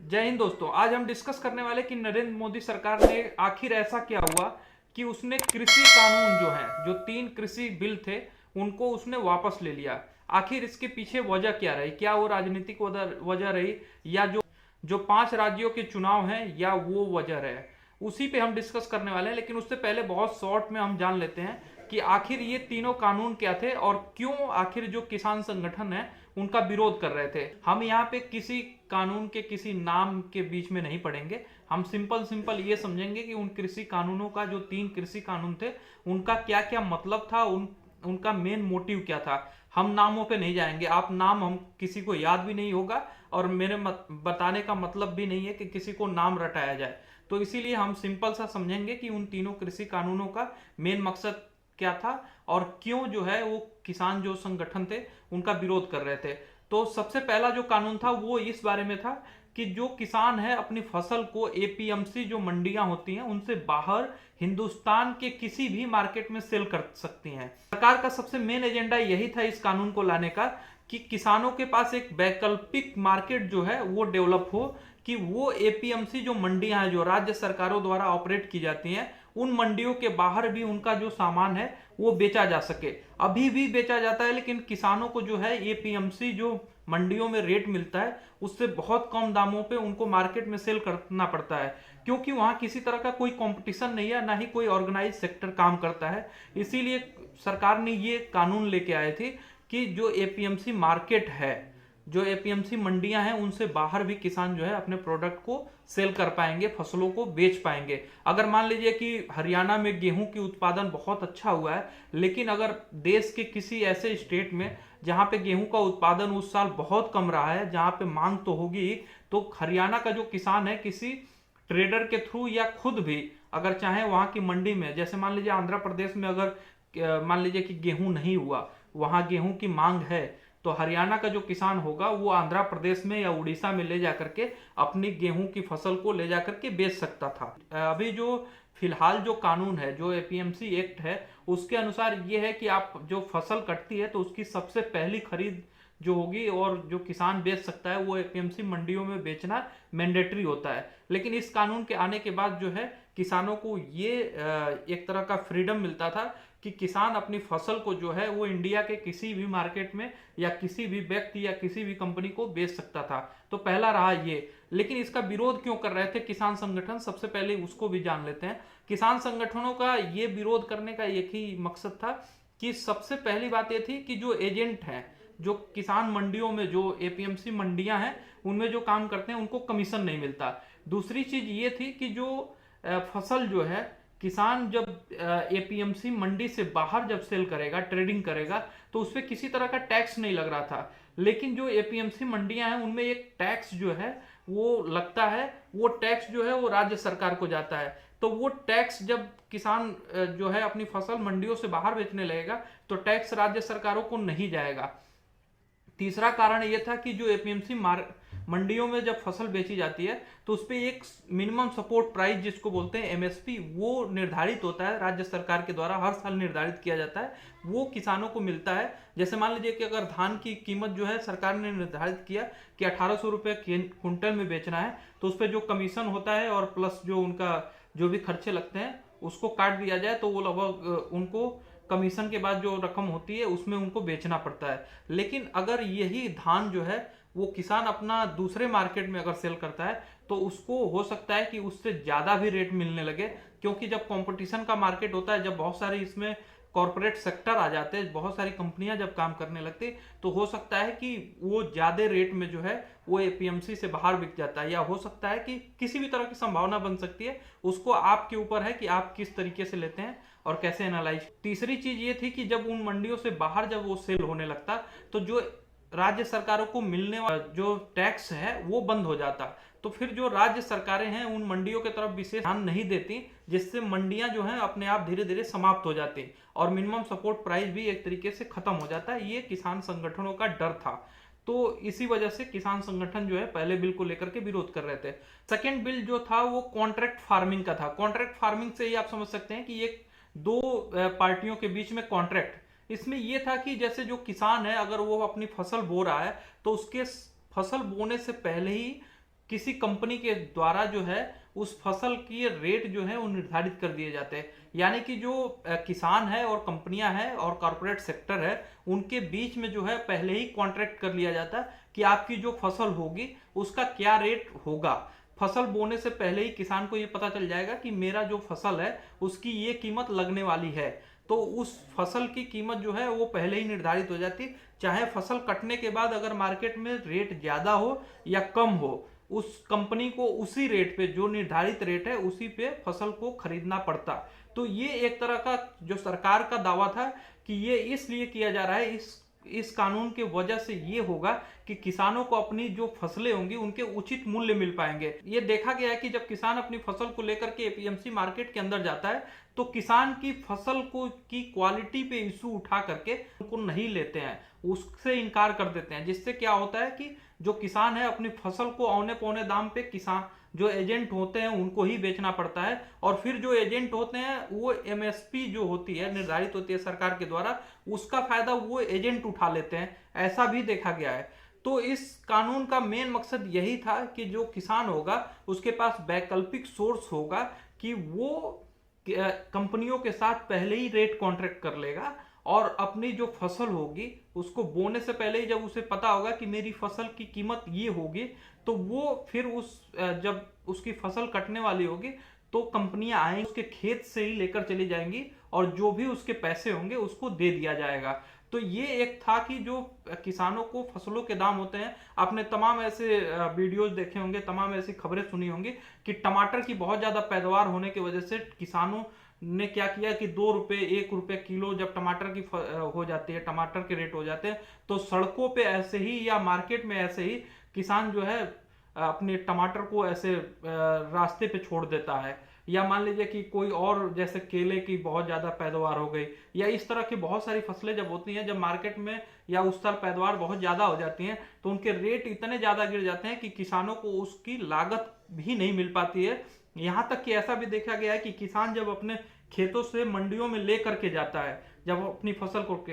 जय हिंद दोस्तों। आज हम डिस्कस करने वाले कि नरेंद्र मोदी सरकार ने आखिर ऐसा क्या हुआ कि उसने कृषि कानून जो है, जो 3 कृषि बिल थे, उनको उसने वापस ले लिया। आखिर इसके पीछे वजह क्या रही? क्या वो राजनीतिक वजह रही, या जो जो 5 राज्यों के चुनाव हैं, या वो वजह रहे? उसी पे हम डिस्कस करने वाले हैं। लेकिन उससे पहले बहुत शॉर्ट में हम जान लेते हैं कि आखिर ये तीनों कानून क्या थे और क्यों आखिर जो किसान संगठन है उनका विरोध कर रहे थे। हम यहाँ पे किसी कानून के किसी नाम के बीच में नहीं पढ़ेंगे। हम सिंपल सिंपल ये समझेंगे कि उन कृषि कानूनों का, जो 3 कृषि कानून थे, उनका क्या क्या मतलब था, उनका मेन मोटिव क्या था। हम नामों पे नहीं जाएंगे। आप नाम हम किसी को याद भी नहीं होगा, और मेरे बताने का मतलब भी नहीं है कि किसी को नाम रटाया जाए। तो इसीलिए हम सिंपल सा समझेंगे कि उन तीनों कृषि कानूनों का मेन मकसद क्या था और क्यों जो है वो किसान जो संगठन थे उनका विरोध कर रहे थे। तो सबसे पहला जो कानून था वो इस बारे में था कि जो किसान है अपनी फसल को एपीएमसी जो मंडियां होती हैं उनसे बाहर हिंदुस्तान के किसी भी मार्केट में सेल कर सकती हैं। सरकार का सबसे मेन एजेंडा यही था इस कानून को लाने का कि किसानों के पास एक वैकल्पिक मार्केट जो है वो डेवलप हो, कि वो एपीएमसी जो मंडियां हैं जो राज्य सरकारों द्वारा ऑपरेट की जाती हैं, उन मंडियों के बाहर भी उनका जो सामान है वो बेचा जा सके। अभी भी बेचा जाता है, लेकिन किसानों को जो है एपीएमसी जो मंडियों में रेट मिलता है उससे बहुत कम दामों पे उनको मार्केट में सेल करना पड़ता है, क्योंकि वहां किसी तरह का कोई कंपटीशन नहीं है, ना ही कोई ऑर्गेनाइज सेक्टर काम करता है। इसीलिए सरकार ने ये कानून लेके आए थे कि जो एपीएमसी मार्केट है, जो एपीएमसी मंडियां हैं, उनसे बाहर भी किसान जो है अपने प्रोडक्ट को सेल कर पाएंगे, फसलों को बेच पाएंगे। अगर मान लीजिए कि हरियाणा में गेहूं की उत्पादन बहुत अच्छा हुआ है, लेकिन अगर देश के किसी ऐसे स्टेट में जहां पे गेहूं का उत्पादन उस साल बहुत कम रहा है, जहां पे मांग तो होगी, तो हरियाणा का जो किसान है किसी ट्रेडर के थ्रू या खुद भी अगर चाहे वहां की मंडी में, जैसे मान लीजिए आंध्र प्रदेश में अगर मान लीजिए कि गेहूं नहीं हुआ, वहां गेहूं की मांग है, तो हरियाणा का जो किसान होगा वो आंध्र प्रदेश में या उड़ीसा में ले जाकर के अपनी गेहूं की फसल को ले जाकर के बेच सकता था। अभी जो फिलहाल जो कानून है, जो एपीएमसी एक्ट है, उसके अनुसार ये है कि आप जो फसल कटती है तो उसकी सबसे पहली खरीद जो होगी और जो किसान बेच सकता है वो एपीएमसी मंडियों में बेचना मैंडेटरी होता है। लेकिन इस कानून के आने के बाद जो है किसानों को ये एक तरह का फ्रीडम मिलता था कि किसान अपनी फसल को जो है वो इंडिया के किसी भी मार्केट में या किसी भी व्यक्ति या किसी भी कंपनी को बेच सकता था। तो पहला रहा ये। लेकिन इसका विरोध क्यों कर रहे थे किसान संगठन, सबसे पहले उसको भी जान लेते हैं। किसान संगठनों का ये विरोध करने का एक ही मकसद था कि सबसे पहली बात ये थी कि जो एजेंट हैं, जो किसान मंडियों में, जो एपीएमसी मंडियां हैं, उनमें जो काम करते हैं उनको कमीशन नहीं मिलता। दूसरी चीज ये थी कि जो फसल जो है, किसान जब एपीएमसी मंडी से बाहर जब सेल करेगा, ट्रेडिंग करेगा, तो उस पर किसी तरह का टैक्स नहीं लग रहा था। लेकिन जो एपीएमसी मंडियां हैं उनमें एक टैक्स जो है वो लगता है। वो टैक्स जो है वो राज्य सरकार को जाता है। तो वो टैक्स जब किसान जो है अपनी फसल मंडियों से बाहर बेचने लगेगा तो टैक्स राज्य सरकारों को नहीं जाएगा। तीसरा कारण यह था कि जो एपीएमसी मंडियों में जब फसल बेची जाती है तो उस पर एक मिनिमम सपोर्ट प्राइस जिसको बोलते हैं एमएसपी, वो निर्धारित होता है राज्य सरकार के द्वारा, हर साल निर्धारित किया जाता है, वो किसानों को मिलता है। जैसे मान लीजिए कि अगर धान की कीमत जो है सरकार ने निर्धारित किया कि 1800 रुपये क्विंटल में बेचना है, तो उस पर जो कमीशन होता है और प्लस जो उनका जो भी खर्चे लगते हैं उसको काट दिया जाए, तो वो लगभग उनको कमीशन के बाद जो रकम होती है उसमें उनको बेचना पड़ता है। लेकिन अगर यही धान जो है वो किसान अपना दूसरे मार्केट में अगर सेल करता है तो उसको हो सकता है कि उससे ज्यादा भी रेट मिलने लगे, क्योंकि जब कंपटीशन का मार्केट होता है, जब बहुत सारी इसमें कॉरपोरेट सेक्टर आ जाते हैं, बहुत सारी कंपनियां जब काम करने लगती, तो हो सकता है कि वो ज्यादा रेट में जो है वो एपीएमसी से बाहर बिक जाता है, या हो सकता है कि किसी भी तरह की संभावना बन सकती है। उसको आपके ऊपर है कि आप किस तरीके से लेते हैं और कैसे एनालाइज। तीसरी चीज ये थी कि जब उन मंडियों से बाहर जब वो सेल होने लगता तो जो राज्य सरकारों को मिलने वाला जो टैक्स है वो बंद हो जाता। तो फिर जो राज्य सरकारें हैं उन मंडियों की तरफ विशेष ध्यान नहीं देती, जिससे मंडियां जो हैं अपने आप धीरे धीरे समाप्त हो जाती और मिनिमम सपोर्ट प्राइस भी एक तरीके से खत्म हो जाता है। ये किसान संगठनों का डर था। तो इसी वजह से किसान संगठन जो है पहले बिल को लेकर के विरोध कर रहे थे। सेकेंड बिल जो था वो कॉन्ट्रैक्ट फार्मिंग का था। कॉन्ट्रैक्ट फार्मिंग से ही आप समझ सकते हैं कि एक दो पार्टियों के बीच में कॉन्ट्रैक्ट, इसमें यह था कि जैसे जो किसान है अगर वो अपनी फसल बो रहा है तो उसके फसल बोने से पहले ही किसी कंपनी के द्वारा जो है उस फसल की रेट जो है वो निर्धारित कर दिए जाते हैं। यानी कि जो किसान है और कंपनियां हैं और कॉरपोरेट सेक्टर है, उनके बीच में जो है पहले ही कॉन्ट्रैक्ट कर लिया जाता है कि आपकी जो फसल होगी उसका क्या रेट होगा। फसल बोने से पहले ही किसान को ये पता चल जाएगा कि मेरा जो फसल है उसकी ये कीमत लगने वाली है, तो उस फसल की कीमत जो है वो पहले ही निर्धारित हो जाती है। चाहे फसल कटने के बाद अगर मार्केट में रेट ज्यादा हो या कम हो, उस कंपनी को उसी रेट पे, जो निर्धारित रेट है उसी पे फसल को खरीदना पड़ता। तो ये एक तरह का जो सरकार का दावा था कि ये इसलिए किया जा रहा है, इस कानून के वजह से ये होगा कि किसानों को अपनी जो फसलें होंगी उनके उचित मूल्य मिल पाएंगे। ये देखा गया है कि जब किसान अपनी फसल को लेकर के एपीएमसी मार्केट के अंदर जाता है तो किसान की फसल को की क्वालिटी पे इशू उठा करके उनको नहीं लेते हैं, उससे इनकार कर देते हैं, जिससे क्या होता है कि जो किसान है अपनी फसल को औने पौने दाम पे किसान जो एजेंट होते हैं उनको ही बेचना पड़ता है, और फिर जो एजेंट होते हैं वो एमएसपी जो होती है निर्धारित होती है सरकार के द्वारा, उसका फायदा वो एजेंट उठा लेते हैं। ऐसा भी देखा गया है। तो इस कानून का मेन मकसद यही था कि जो किसान होगा उसके पास वैकल्पिक सोर्स होगा कि वो कंपनियों के साथ पहले ही रेट कॉन्ट्रैक्ट कर लेगा, और अपनी जो फसल होगी उसको बोने से पहले ही जब उसे पता होगा कि मेरी फसल की कीमत ये होगी, तो वो फिर जब उसकी फसल कटने वाली होगी तो कंपनियां आएंगी, उसके खेत से ही लेकर चली जाएंगी और जो भी उसके पैसे होंगे उसको दे दिया जाएगा। तो ये एक था कि जो किसानों को फसलों के दाम होते हैं, आपने तमाम ऐसे वीडियोस देखे होंगे, तमाम ऐसी खबरें सुनी होंगी कि टमाटर की बहुत ज्यादा पैदावार होने की वजह से किसानों ने क्या किया कि 2 रुपए 1 रुपए किलो जब टमाटर की हो जाती है, टमाटर के रेट हो जाते हैं, तो सड़कों पे ऐसे ही या मार्केट में ऐसे ही किसान जो है अपने टमाटर को ऐसे रास्ते पे छोड़ देता है। या मान लीजिए कि कोई और जैसे केले की बहुत ज्यादा पैदावार हो गई, या इस तरह की बहुत सारी फसलें जब होती हैं, जब मार्केट में या उस साल पैदावार बहुत ज्यादा हो जाती हैं, तो उनके रेट इतने ज्यादा गिर जाते हैं कि किसानों को उसकी लागत भी नहीं मिल पाती है। यहां तक कि ऐसा भी देखा गया है कि किसान जब अपने खेतों से मंडियों में ले करके जाता है, जब अपनी फसल को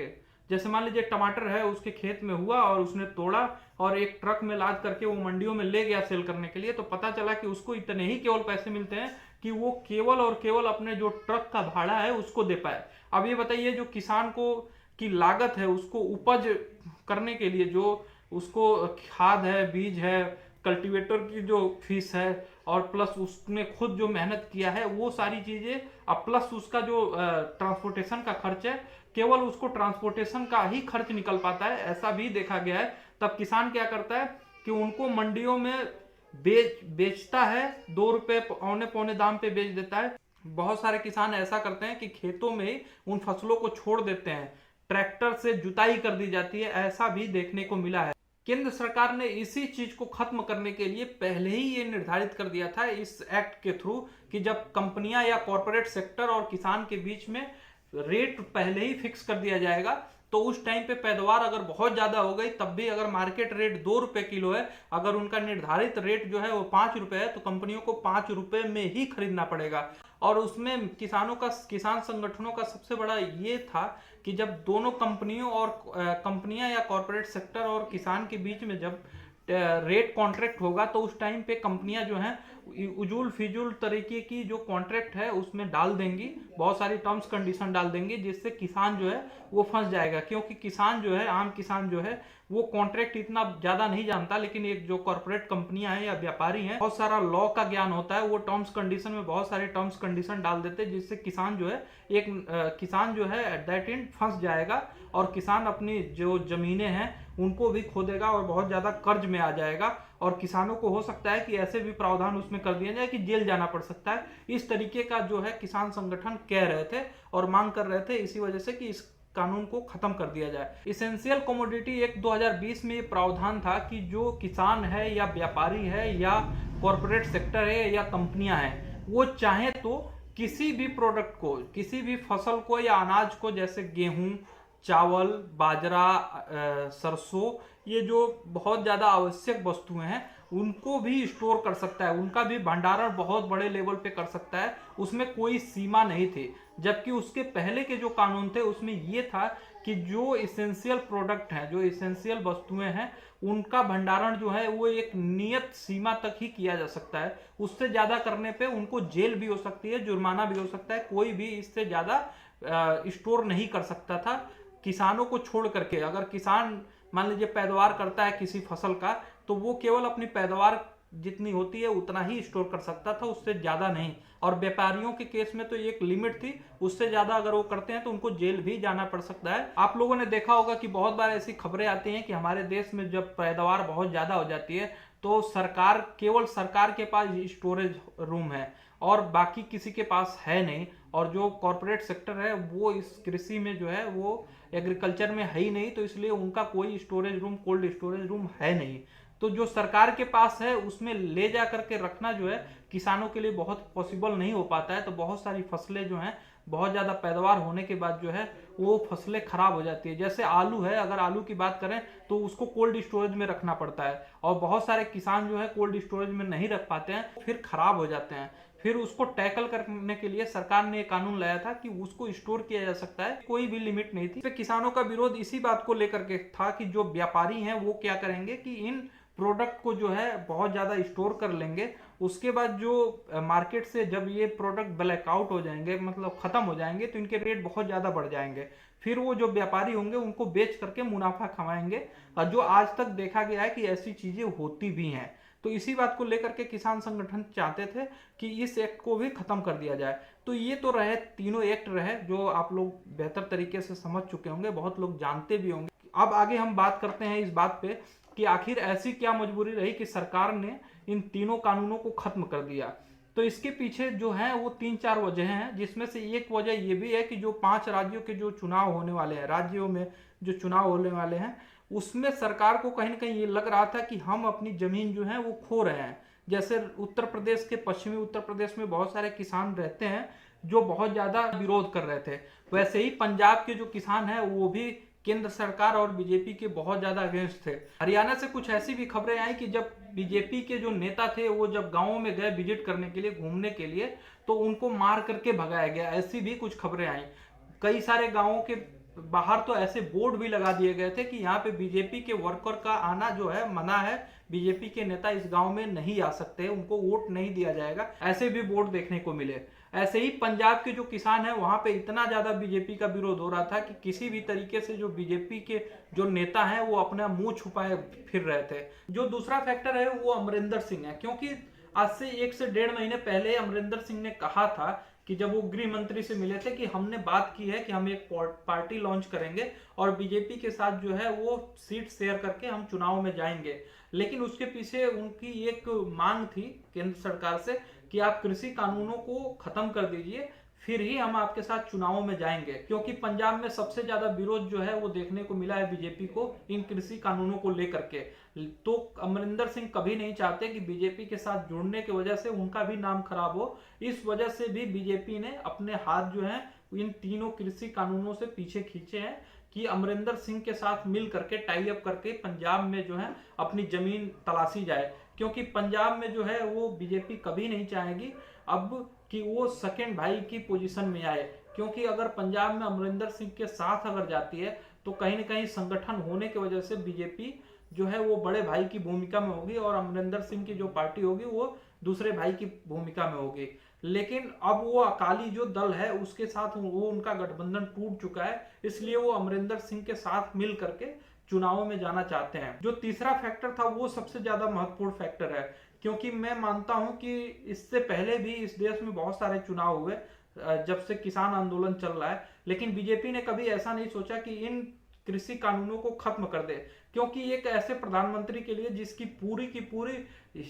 जैसे मान लीजिए टमाटर है उसके खेत में हुआ और उसने तोड़ा और एक ट्रक में लाद करके वो मंडियों में ले गया सेल करने के लिए, तो पता चला कि उसको इतने ही केवल पैसे मिलते हैं कि वो केवल और केवल अपने जो ट्रक का भाड़ा है उसको दे पाए। अब ये बताइए, जो किसान को की लागत है उसको उपज करने के लिए, जो उसको खाद है, बीज है, कल्टीवेटर की जो फीस है, और प्लस उसने खुद जो मेहनत किया है वो सारी चीजें, अब प्लस उसका जो ट्रांसपोर्टेशन का खर्च है, केवल उसको ट्रांसपोर्टेशन का ही खर्च निकल पाता है, ऐसा भी देखा गया है। तब किसान क्या करता है कि उनको मंडियों में बेचता है, 2 रुपए औने पौने दाम पे बेच देता है। बहुत सारे किसान ऐसा करते हैं कि खेतों में ही उन फसलों को छोड़ देते हैं, ट्रैक्टर से जुताई कर दी जाती है, ऐसा भी देखने को मिला है। केंद्र सरकार ने इसी चीज को खत्म करने के लिए पहले ही ये निर्धारित कर दिया था इस एक्ट के थ्रू कि जब कंपनियां या कॉरपोरेट सेक्टर और किसान के बीच में रेट पहले ही फिक्स कर दिया जाएगा, तो उस टाइम पे पैदावार अगर बहुत ज्यादा हो गई, तब भी अगर मार्केट रेट 2 रुपए किलो है, अगर उनका निर्धारित रेट जो है वो 5 रुपए है, तो कंपनियों को 5 रुपए में ही खरीदना पड़ेगा। और उसमें किसान संगठनों का सबसे बड़ा ये था कि जब दोनों कंपनियां या कॉरपोरेट सेक्टर और किसान के बीच में जब रेट कॉन्ट्रैक्ट होगा, तो उस टाइम पे कंपनियां जो हैं उजूल फिजूल तरीके की जो कॉन्ट्रैक्ट है उसमें डाल देंगी, बहुत सारी टर्म्स कंडीशन डाल देंगी, जिससे किसान जो है वो फंस जाएगा। क्योंकि किसान जो है, आम किसान जो है, वो कॉन्ट्रैक्ट इतना ज्यादा नहीं जानता, लेकिन एक जो कॉर्पोरेट कंपनियां हैं या व्यापारी हैं, बहुत सारा लॉ का ज्ञान होता है, वो टर्म्स कंडीशन में बहुत सारे टर्म्स कंडीशन डाल देते हैं, जिससे किसान जो है एट दैट एंड फंस जाएगा, और किसान अपनी जो जमीनें हैं उनको भी खो देगा और बहुत ज्यादा कर्ज में आ जाएगा, और किसानों को हो सकता है कि ऐसे भी प्रावधान उसमें कर दिया जाए कि जेल जाना पड़ सकता है। इस तरीके का जो है किसान संगठन कह रहे थे और मांग कर रहे थे, इसी वजह से कि इस कानून को खत्म कर दिया जाए। इसेंशियल कमोडिटी एक्ट 2020 में ये प्रावधान था कि जो किसान है या व्यापारी है या कॉरपोरेट सेक्टर है या कंपनियां हैं, वो चाहे तो किसी भी प्रोडक्ट को, किसी भी फसल को या अनाज को, जैसे गेहूं, चावल, बाजरा, सरसों, ये जो बहुत ज्यादा आवश्यक वस्तुएं हैं, उनको भी स्टोर कर सकता है, उनका भी भंडारण बहुत बड़े लेवल पे कर सकता है, उसमें कोई सीमा नहीं थी। जबकि उसके पहले के जो कानून थे उसमें ये था कि जो इसेंशियल प्रोडक्ट हैं, जो इसेंशियल वस्तुएं हैं, उनका भंडारण जो है वो एक नियत सीमा तक ही किया जा सकता है। उससे ज्यादा करने पे उनको जेल भी हो सकती है, जुर्माना भी हो सकता है, कोई भी इससे ज्यादा स्टोर नहीं कर सकता था किसानों को छोड़ करके। अगर किसान मान लीजिए पैदावार करता है किसी फसल का, तो वो केवल अपनी पैदावार जितनी होती है उतना ही स्टोर कर सकता था, उससे ज्यादा नहीं। और व्यापारियों के केस में तो एक लिमिट थी, उससे ज्यादा अगर वो करते हैं तो उनको जेल भी जाना पड़ सकता है। आप लोगों ने देखा होगा कि बहुत बार ऐसी खबरें आती हैं कि हमारे देश में जब पैदावार बहुत ज्यादा हो जाती है तो सरकार, केवल सरकार के पास स्टोरेज रूम है और बाकी किसी के पास है नहीं। और जो कॉरपोरेट सेक्टर है वो इस कृषि में जो है वो एग्रीकल्चर में है ही नहीं, तो इसलिए उनका कोई storage room, cold storage room है नहीं। तो जो सरकार के पास है उसमें ले जा करके रखना जो है किसानों के लिए बहुत पॉसिबल नहीं हो पाता है। तो बहुत सारी फसलें जो हैं बहुत ज्यादा पैदावार होने के बाद जो है वो फसलें खराब हो जाती है। जैसे आलू है, अगर आलू की बात करें तो उसको कोल्ड स्टोरेज में रखना पड़ता है और बहुत सारे किसान जो है कोल्ड स्टोरेज में नहीं रख पाते हैं, फिर खराब हो जाते हैं। फिर उसको टैकल करने के लिए सरकार ने एक कानून लाया था कि उसको स्टोर किया जा सकता है, कोई भी लिमिट नहीं थी। तो किसानों का विरोध इसी बात को लेकर के था कि जो व्यापारी हैं वो क्या करेंगे कि इन प्रोडक्ट को जो है बहुत ज्यादा स्टोर कर लेंगे, उसके बाद जो मार्केट से जब ये प्रोडक्ट ब्लैकआउट हो जाएंगे, मतलब खत्म हो जाएंगे, तो इनके रेट बहुत ज्यादा बढ़ जाएंगे। फिर वो जो व्यापारी होंगे उनको बेच करके मुनाफा कमाएंगे। और जो आज तक देखा गया है कि ऐसी चीजें होती भी हैं। तो इसी बात को लेकर के किसान संगठन चाहते थे कि इस एक्ट को भी खत्म कर दिया जाए। तो ये तो रहे तीनों एक्ट रहे जो आप लोग बेहतर तरीके से समझ चुके होंगे, बहुत लोग जानते भी होंगे। अब आगे हम बात करते हैं इस बात पे कि आखिर ऐसी क्या मजबूरी रही कि सरकार ने इन तीनों कानूनों को खत्म कर दिया। तो इसके पीछे जो है वो 3-4 वजह हैं, जिसमें से एक वजह ये भी है कि जो 5 राज्यों के जो चुनाव होने वाले हैं, राज्यों में जो चुनाव होने वाले हैं, उसमें सरकार को कहीं ना कहीं ये लग रहा था कि हम अपनी जमीन जो है वो खो रहे हैं। जैसे उत्तर प्रदेश के, पश्चिमी उत्तर प्रदेश में बहुत सारे किसान रहते हैं जो बहुत ज्यादा विरोध कर रहे थे। वैसे ही पंजाब के जो किसान हैं वो भी केंद्र सरकार और बीजेपी के बहुत ज्यादा अगेंस्ट थे। हरियाणा से कुछ ऐसी भी खबरें आई कि जब बीजेपी के जो नेता थे वो जब गांवों में गए विजिट करने के लिए, घूमने के लिए, तो उनको मार करके भगाया गया, ऐसी भी कुछ खबरें आई। कई सारे गांवों के बाहर तो ऐसे बोर्ड भी लगा दिए गए थे कि यहाँ पे बीजेपी के वर्कर का आना जो है मना है, बीजेपी के नेता इस गांव में नहीं आ सकते, उनको वोट नहीं दिया जाएगा, ऐसे भी बोर्ड देखने को मिले। ऐसे ही पंजाब के जो किसान हैं वहां पे इतना ज्यादा बीजेपी का विरोध हो रहा था कि किसी भी तरीके से जो बीजेपी के जो नेता हैं वो अपना मुंह छुपाए फिर रहे थे। जो दूसरा फैक्टर है वो अमरिंदर सिंह है, क्योंकि आज से 1 से 1.5 महीने पहले अमरिंदर सिंह ने कहा था कि जब वो गृह मंत्री से मिले थे कि हमने बात की है कि हम एक पार्टी लॉन्च करेंगे और बीजेपी के साथ जो है वो सीट शेयर करके हम चुनाव में जाएंगे। लेकिन उसके पीछे उनकी एक मांग थी केंद्र सरकार से कि आप कृषि कानूनों को खत्म कर दीजिए, फिर ही हम आपके साथ चुनावों में जाएंगे। क्योंकि पंजाब में सबसे ज्यादा विरोध जो है वो देखने को मिला है बीजेपी को इन कृषि कानूनों को लेकर के। तो अमरिंदर सिंह कभी नहीं चाहते कि बीजेपी के साथ जुड़ने की वजह से उनका भी नाम खराब हो। इस वजह से भी बीजेपी ने अपने हाथ जो है इन तीनों कृषि कानूनों से पीछे खींचे हैं कि अमरिंदर सिंह के साथ मिल करके, टाई अप करके पंजाब में जो है अपनी जमीन तलाशी जाए। क्योंकि पंजाब में जो है वो बीजेपी कभी नहीं चाहेगी अब कि वो सेकंड भाई की पोजीशन में आए। क्योंकि अगर पंजाब में अमरिंदर सिंह के साथ अगर जाती है तो कहीं ना कहीं संगठन होने की वजह से बीजेपी जो है वो बड़े भाई की भूमिका में होगी और अमरिंदर सिंह की जो पार्टी होगी वो दूसरे भाई की भूमिका में होगी। लेकिन अब वो अकाली जो दल है उसके साथ वो उनका गठबंधन टूट चुका है, इसलिए वो अमरिंदर सिंह के साथ मिल करके चुनावों में जाना चाहते हैं। जो तीसरा फैक्टर था वो सबसे ज्यादा महत्वपूर्ण फैक्टर है, क्योंकि मैं मानता हूं कि इससे पहले भी इस देश में बहुत सारे चुनाव हुए जब से किसान आंदोलन चल रहा है, लेकिन बीजेपी ने कभी ऐसा नहीं सोचा कि इन कृषि कानूनों को खत्म कर दे। क्योंकि एक ऐसे प्रधानमंत्री के लिए जिसकी पूरी की पूरी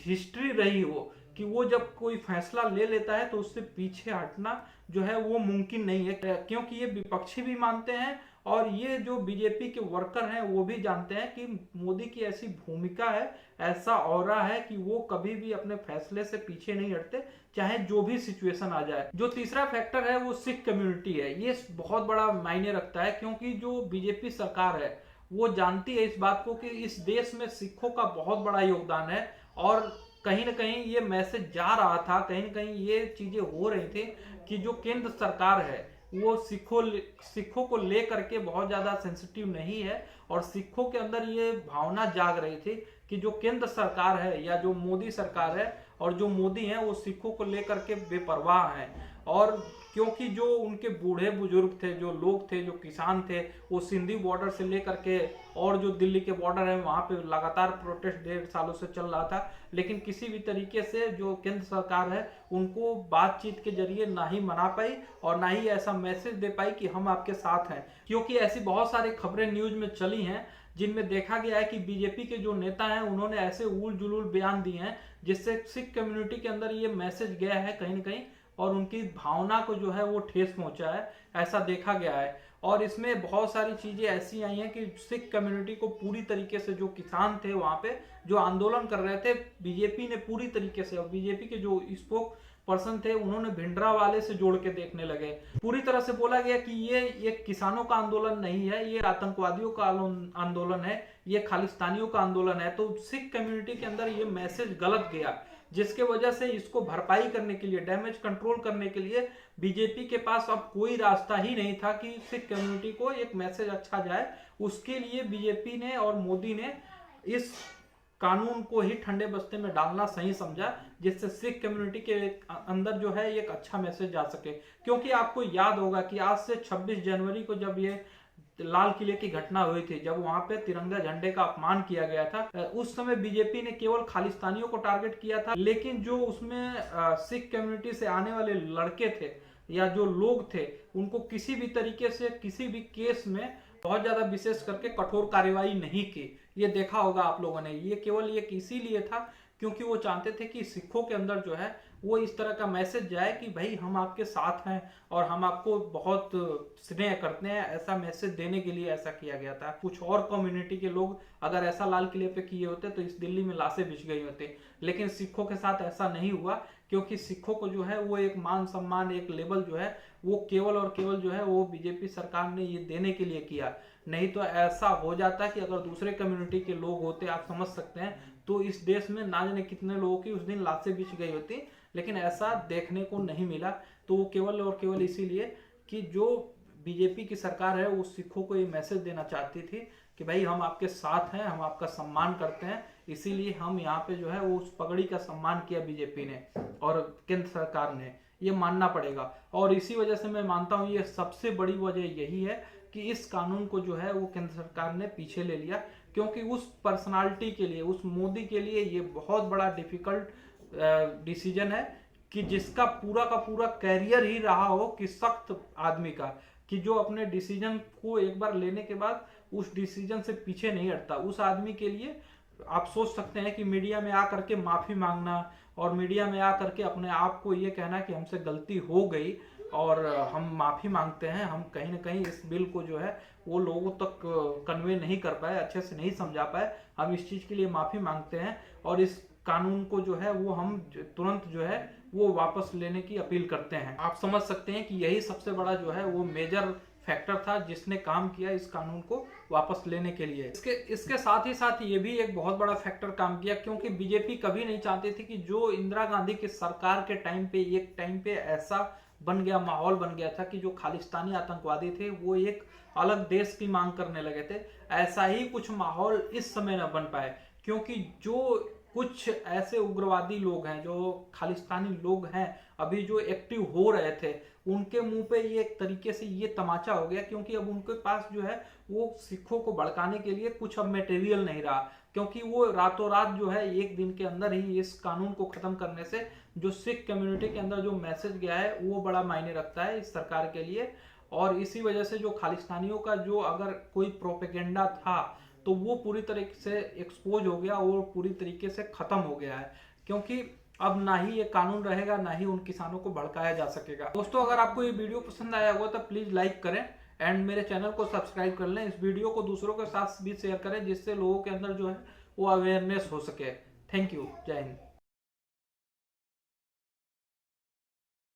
हिस्ट्री रही हो कि वो जब कोई फैसला ले लेता है तो उससे पीछे हटना जो है वो मुमकिन नहीं है। क्योंकि ये विपक्षी भी मानते हैं और ये जो बीजेपी के वर्कर हैं वो भी जानते हैं कि मोदी की ऐसी भूमिका है, ऐसा ऑरा है कि वो कभी भी अपने फैसले से पीछे नहीं हटते, चाहे जो भी सिचुएशन आ जाए। जो तीसरा फैक्टर है वो सिख कम्युनिटी है। ये बहुत बड़ा मायने रखता है, क्योंकि जो बीजेपी सरकार है वो जानती है इस बात को कि इस देश में सिखों का बहुत बड़ा योगदान है और कहीं ना कहीं ये मैसेज जा रहा था, कहीं ना कहीं ये चीजें हो रही थी कि जो केंद्र सरकार है वो सिखों को लेकर के बहुत ज्यादा सेंसिटिव नहीं है, और सिखों के अंदर ये भावना जाग रही थी कि जो केंद्र सरकार है या जो मोदी सरकार है और जो मोदी हैं वो सिखों को लेकर के बेपरवाह हैं। और क्योंकि जो उनके बूढ़े बुजुर्ग थे, जो लोग थे, जो किसान थे, वो सिंधी बॉर्डर से लेकर के और जो दिल्ली के बॉर्डर है वहां पे लगातार प्रोटेस्ट 1.5 सालों से चल रहा था, लेकिन किसी भी तरीके से जो केंद्र सरकार है उनको बातचीत के जरिए ना ही मना पाई और ना ही ऐसा मैसेज दे पाई कि हम आपके साथ हैं। क्योंकि ऐसी बहुत सारी खबरें न्यूज में चली हैं जिनमें देखा गया है कि बीजेपी के जो नेता हैं उन्होंने ऐसे उल जुलूल बयान दिए हैं जिससे सिख कम्युनिटी के अंदर ये मैसेज गया है कहीं ना कहीं, और उनकी भावना को जो है वो ठेस पहुंचा है, ऐसा देखा गया है। और इसमें बहुत सारी चीजें ऐसी आई हैं कि सिख कम्युनिटी को पूरी तरीके से, जो किसान थे वहां पे जो आंदोलन कर रहे थे, बीजेपी ने पूरी तरीके से, और बीजेपी के जो स्पोक पर्सन थे उन्होंने भिंडरावाले से जोड़ के देखने लगे। पूरी तरह से बोला गया कि ये किसानों का आंदोलन नहीं है, ये आतंकवादियों का आंदोलन है, ये खालिस्तानियों का आंदोलन है। तो सिख कम्युनिटी के अंदर ये मैसेज गलत गया, जिसके वजह से इसको भरपाई करने के लिए, डैमेज कंट्रोल करने के लिए बीजेपी के पास अब कोई रास्ता ही नहीं था कि सिख कम्युनिटी को एक मैसेज अच्छा जाए। उसके लिए बीजेपी ने और मोदी ने इस कानून को ही ठंडे बस्ते में डालना सही समझा, जिससे सिख कम्युनिटी के अंदर जो है एक अच्छा मैसेज जा सके। क्योंकि आपको याद होगा कि आज से 26 जनवरी को जब ये लाल किले की घटना हुई थी, जब वहां पे तिरंगा झंडे का अपमान किया गया था, उस समय बीजेपी ने केवल खालिस्तानियों को टारगेट किया था, लेकिन जो उसमें सिख कम्युनिटी से आने वाले लड़के थे या जो लोग थे उनको किसी भी तरीके से किसी भी केस में बहुत ज्यादा विशेष करके कठोर कार्यवाही नहीं की। ये देखा होगा आप लोगों ने। ये केवल ये इसीलिए था क्योंकि वो चाहते थे कि सिखों के अंदर जो है वो इस तरह का मैसेज जाए कि भाई हम आपके साथ हैं और हम आपको बहुत स्नेह करते हैं, ऐसा मैसेज देने के लिए ऐसा किया गया था। कुछ और कम्युनिटी के लोग अगर ऐसा लाल किले पे किए होते तो इस दिल्ली में लाशें बिछ गई होती, लेकिन सिखों के साथ ऐसा नहीं हुआ, क्योंकि सिखों को जो है वो एक मान सम्मान, एक लेवल जो है वो केवल और केवल जो है वो बीजेपी सरकार ने ये देने के लिए किया। नहीं तो ऐसा हो जाता कि अगर दूसरे कम्युनिटी के लोग होते, आप समझ सकते हैं, तो इस देश में ना जाने कितने लोगों की उस दिन लाशें बिछ गई होती, लेकिन ऐसा देखने को नहीं मिला। तो वो केवल और केवल इसीलिए कि जो बीजेपी की सरकार है वो सिखों को ये मैसेज देना चाहती थी कि भाई हम आपके साथ हैं, हम आपका सम्मान करते हैं, इसीलिए हम यहाँ पे जो है वो उस पगड़ी का सम्मान किया बीजेपी ने और केंद्र सरकार ने, ये मानना पड़ेगा। और इसी वजह से मैं मानता हूँ ये सबसे बड़ी वजह यही है कि इस कानून को जो है वो केंद्र सरकार ने पीछे ले लिया, क्योंकि उस पर्सनालिटी के लिए, उस मोदी के लिए ये बहुत बड़ा डिफिकल्ट डिसीजन है कि जिसका पूरा कैरियर ही रहा हो कि सख्त आदमी का, कि जो अपने डिसीजन को एक बार लेने के बाद उस डिसीजन से पीछे नहीं हटता। उस आदमी के लिए आप सोच सकते हैं कि मीडिया में आकर के माफी मांगना और मीडिया में आकर के अपने आप को ये कहना कि हमसे गलती हो गई और हम माफी मांगते हैं, हम कहीं ना कहीं इस बिल को जो है वो लोगों तक कन्वे नहीं कर पाए, अच्छे से नहीं समझा पाए, हम इस चीज के लिए माफी मांगते हैं और इस कानून को जो है वो हम तुरंत जो है वो वापस लेने की अपील करते हैं। आप समझ सकते हैं कि यही सबसे बड़ा जो है वो मेजर फैक्टर था जिसने काम किया इस कानून को वापस लेने के लिए। इसके साथ ही ये भी एक बहुत बड़ा फैक्टर काम किया, क्योंकि बीजेपी कभी नहीं चाहती थी कि जो इंदिरा गांधी की सरकार के टाइम पे एक टाइम पे ऐसा बन गया, माहौल बन गया था कि जो खालिस्तानी आतंकवादी थे वो एक अलग देश की मांग करने लगे थे, ऐसा ही कुछ माहौल इस समय न बन पाए। क्योंकि जो कुछ ऐसे उग्रवादी लोग हैं, जो खालिस्तानी लोग हैं अभी जो एक्टिव हो रहे थे, उनके मुंह पे ये एक तरीके से ये तमाचा हो गया, क्योंकि अब उनके पास जो है वो सिखों को भड़काने के लिए कुछ अब मटेरियल नहीं रहा, क्योंकि वो रातों रात जो है एक दिन के अंदर ही इस कानून को खत्म करने से जो सिख कम्युनिटी के अंदर जो मैसेज गया है वो बड़ा मायने रखता है इस सरकार के लिए। और इसी वजह से जो खालिस्तानियों का जो अगर कोई प्रोपेगेंडा था तो वो पूरी तरीके से एक्सपोज हो गया और पूरी तरीके से खत्म हो गया है, क्योंकि अब ना ही ये कानून रहेगा, ना ही उन किसानों को भड़काया जा सकेगा। दोस्तों, अगर आपको ये वीडियो पसंद आया होगा तो प्लीज लाइक करें एंड मेरे चैनल को सब्सक्राइब कर लें। इस वीडियो को दूसरों के साथ भी शेयर करें जिससे लोगों के अंदर जो है वो अवेयरनेस हो सके। Thank you. जय हिंद।